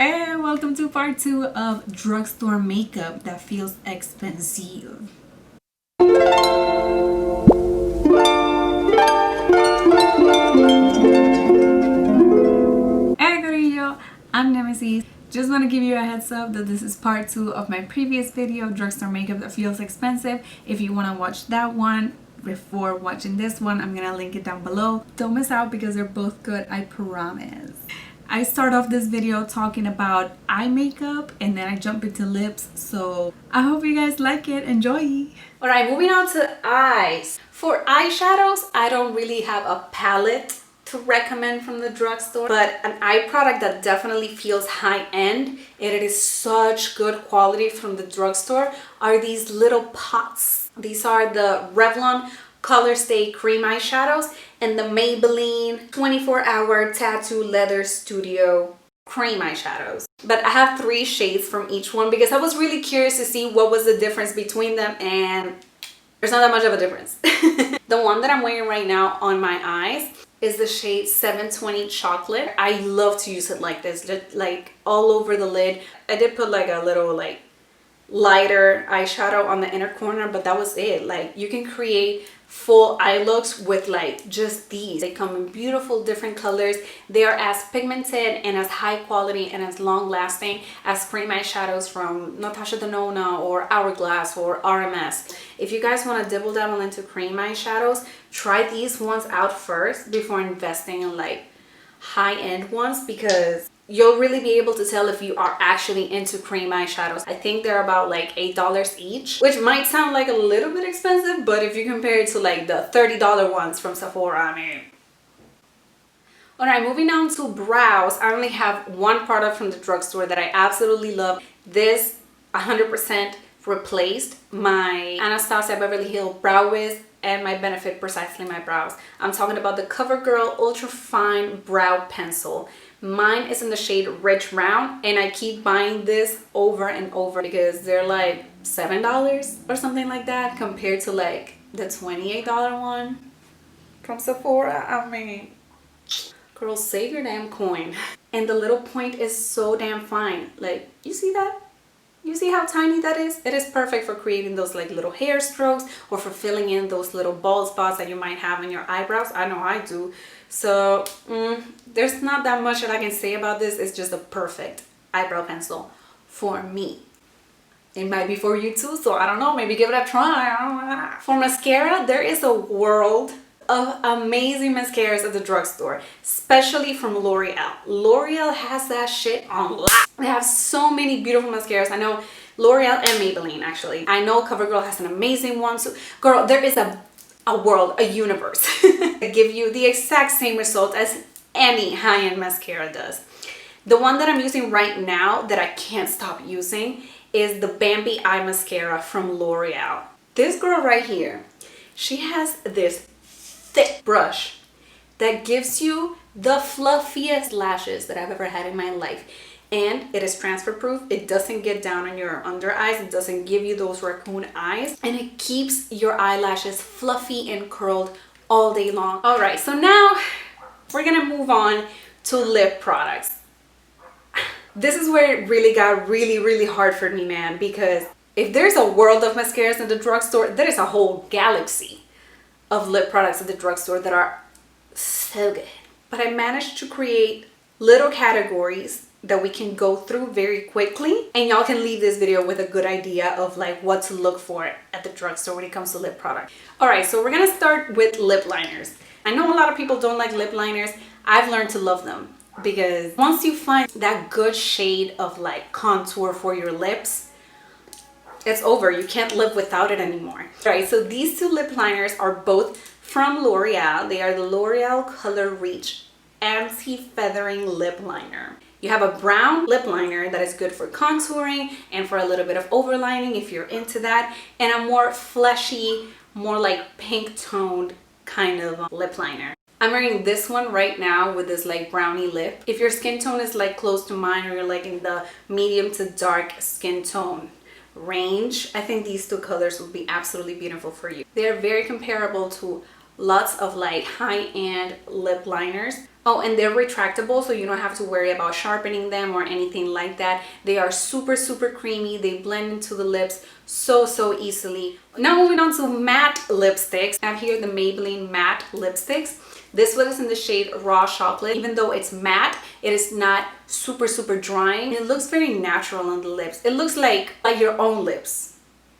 And welcome to part 2 of drugstore makeup that feels expensive. Hey coriilo, I'm Nemesis. Just want to give you a heads up that this is part 2 of my previous video, drugstore makeup that feels expensive. If you want to watch that one before watching this one, I'm gonna link it down below. Don't miss out because they're both good, I promise. I start off this video talking about eye makeup and then I jump into lips, so I hope you guys like it. Enjoy! Alright, moving on to eyes. For eyeshadows, I don't really have a palette to recommend from the drugstore, but an eye product that definitely feels high-end and it is such good quality from the drugstore are these little pots. These are the Revlon Color Stay Cream Eyeshadows and the Maybelline 24-Hour Tattoo Leather Studio Cream Eyeshadows. But I have 3 shades from each one because I was really curious to see what was the difference between them, and there's not that much of a difference. The one that I'm wearing right now on my eyes is the shade 720 Chocolate. I love to use it like this, just like all over the lid. I did put like a little like lighter eyeshadow on the inner corner, but that was it. Like, you can create full eye looks with like just these. They come in beautiful different colors. They are as pigmented and as high quality and as long lasting as cream eyeshadows from Natasha Denona or Hourglass or RMS. If you guys want to dibble dabble into cream eyeshadows, try these ones out first before investing in like high-end ones, because you'll really be able to tell if you are actually into cream eyeshadows. I think they're about like $8 each, which might sound like a little bit expensive, but if you compare it to like the $30 ones from Sephora, I mean. Alright, moving on to brows. I only have one product from the drugstore that I absolutely love. This 100% replaced my Anastasia Beverly Hills Brow Wiz and my Benefit Precisely My Brows. I'm talking about the CoverGirl Ultra Fine Brow Pencil. Mine is in the shade Rich Round, and I keep buying this over and over because they're like $7 or something like that compared to like the $28 one from Sephora. I mean, girl, save your damn coin. And the little point is so damn fine. Like, you see that? You see how tiny that is? It is perfect for creating those like little hair strokes or for filling in those little bald spots that you might have on your eyebrows. I know I do. So there's not that much that I can say about this. It's just a perfect eyebrow pencil for me. It might be for you too, so I don't know, maybe give it a try. For mascara, there is a world of amazing mascaras at the drugstore, especially from L'Oreal. L'Oreal has that shit on lock. They have so many beautiful mascaras. I know L'Oreal and Maybelline, actually. I know CoverGirl has an amazing one. So, girl, there is a world, a universe that give you the exact same result as any high-end mascara does. The one that I'm using right now that I can't stop using is the Bambi Eye Mascara from L'Oreal. This girl right here, she has this thick brush that gives you the fluffiest lashes that I've ever had in my life, and it is transfer proof. It doesn't get down on your under eyes, it doesn't give you those raccoon eyes, and it keeps your eyelashes fluffy and curled all day long. All right, so now we're gonna move on to lip products. This is where it really got really hard for me, man, because if there's a world of mascaras in the drugstore, there is a whole galaxy of lip products at the drugstore that are so good. But I managed to create little categories that we can go through very quickly, and y'all can leave this video with a good idea of like what to look for at the drugstore when it comes to lip product. All right, so we're gonna start with lip liners. I know a lot of people don't like lip liners. I've learned to love them because once you find that good shade of like contour for your lips, it's over. You can't live without it anymore. All right, so these 2 lip liners are both from L'Oreal. They are the L'Oreal Color Reach Anti-Feathering Lip Liner. You have a brown lip liner that is good for contouring and for a little bit of overlining if you're into that, and a more fleshy, more like pink toned kind of lip liner. I'm wearing this one right now with this like brownie lip. If your skin tone is like close to mine, or you're like in the medium to dark skin tone range, I think these 2 colors would be absolutely beautiful for you. They're very comparable to lots of like high-end lip liners. Oh, and they're retractable, so you don't have to worry about sharpening them or anything like that. They are super, super creamy. They blend into the lips so easily. Now moving on to matte lipsticks. I have here the Maybelline matte lipsticks. This one is in the shade Raw Chocolate. Even though it's matte, it is not super, super drying. It looks very natural on the lips. It looks like your own lips.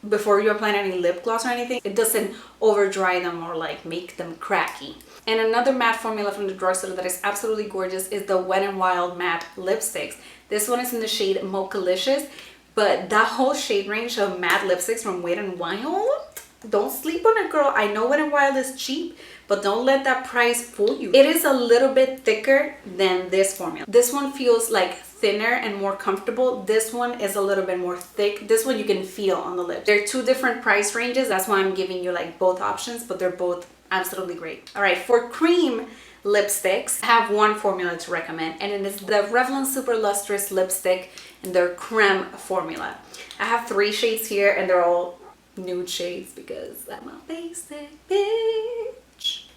Before you apply any lip gloss or anything, it doesn't over dry them or like make them cracky. And another matte formula from the drugstore that is absolutely gorgeous is the Wet n Wild matte lipsticks. This one is in the shade Mochalicious, but that whole shade range of matte lipsticks from Wet n Wild, don't sleep on it, girl. I know Wet n Wild is cheap, but don't let that price fool you. It is a little bit thicker than this formula. This one feels like thinner and more comfortable. This one is a little bit more thick. This one you can feel on the lips. They're two different price ranges. That's why I'm giving you like both options, but they're both absolutely great. All right, for cream lipsticks, I have one formula to recommend, and it is the Revlon Super Lustrous Lipstick in their creme formula. I have 3 shades here, and they're all nude shades because I'm a basic bitch.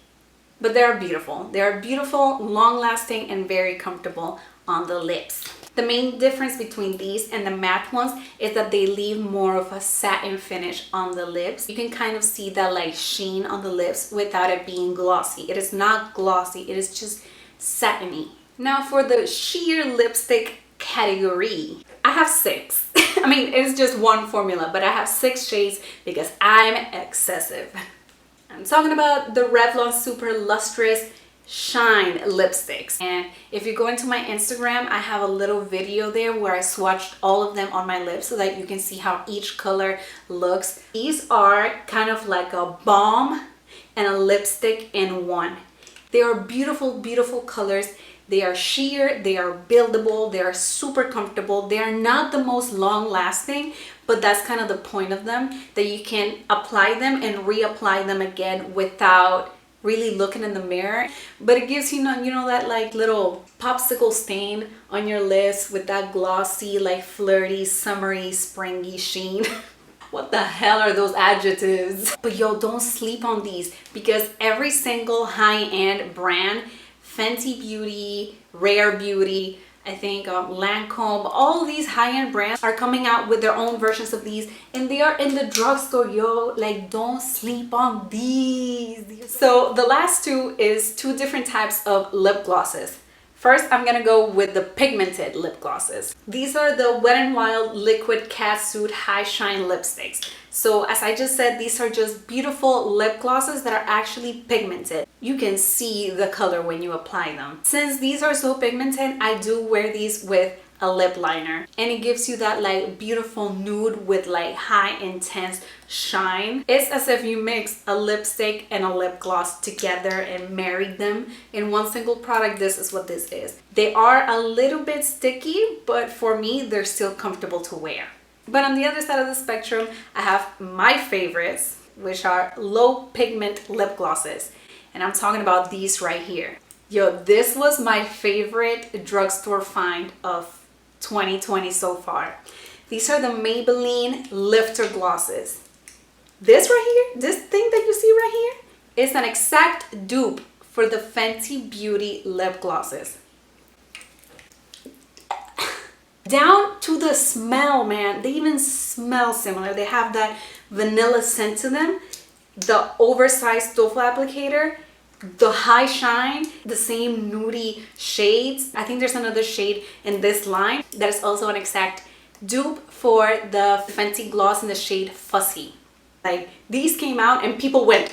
But they're beautiful. They're beautiful, long-lasting, and very comfortable on the lips. The main difference between these and the matte ones is that they leave more of a satin finish on the lips. You can kind of see that like sheen on the lips without it being glossy. It is not glossy, it is just satiny. Now for the sheer lipstick category, I have 6. I mean, it's just one formula, but I have 6 shades because I'm excessive. I'm talking about the Revlon Super Lustrous Shine lipsticks. And if you go into my Instagram, I have a little video there where I swatched all of them on my lips so that you can see how each color looks. These are kind of like a balm and a lipstick in one. They are beautiful, beautiful colors. They are sheer, they are buildable, they are super comfortable. They are not the most long lasting, but that's kind of the point of them, that you can apply them and reapply them again without really looking in the mirror. But it gives you know that like little popsicle stain on your lips with that glossy, like flirty, summery, springy sheen. What the hell are those adjectives? But yo, don't sleep on these because every single high-end brand, Fenty Beauty, Rare Beauty, I think Lancome, all these high-end brands are coming out with their own versions of these, and they are in the drugstore, yo. Like, don't sleep on these. So the last 2 is 2 different types of lip glosses. First, I'm gonna go with the Pigmented lip glosses. These are the Wet n Wild Liquid Catsuit High Shine lipsticks. So as I just said, these are just beautiful lip glosses that are actually pigmented. You can see the color when you apply them. Since these are so pigmented, I do wear these with a lip liner, and it gives you that like beautiful nude with like high intense shine. It's as if you mix a lipstick and a lip gloss together and married them in one single product. This is what this is. They are a little bit sticky, but for me they're still comfortable to wear. But on the other side of the spectrum, I have my favorites, which are low pigment lip glosses, and I'm talking about these right here. Yo, this was my favorite drugstore find of 2020 so far. These are the Maybelline Lifter glosses. This right here, this thing that you see right here, is an exact dupe for the Fenty Beauty lip glosses. Down to the smell, man. They even smell similar. They have that vanilla scent to them. The oversized doe applicator, the high shine, the same nudie shades. I think there's another shade in this line that is also an exact dupe for the Fenty gloss in the shade Fussy. Like, these came out and people went.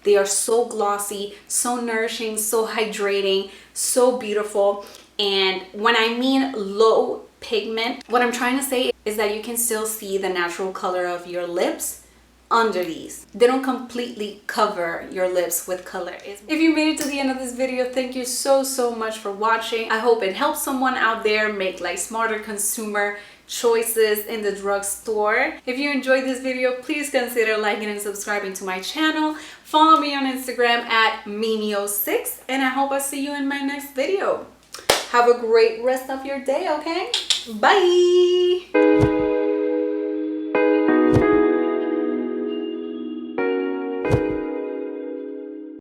They are so glossy, so nourishing, so hydrating, so beautiful. And when I mean low pigment, what I'm trying to say is that you can still see the natural color of your lips under these. They don't completely cover your lips with color. If you made it to the end of this video, thank you so much for watching. I hope it helps someone out there make like smarter consumer choices in the drugstore. If you enjoyed this video, please consider liking and subscribing to my channel. Follow me on Instagram at Mimio6, and I hope I see you in my next video. Have a great rest of your day, okay? Bye!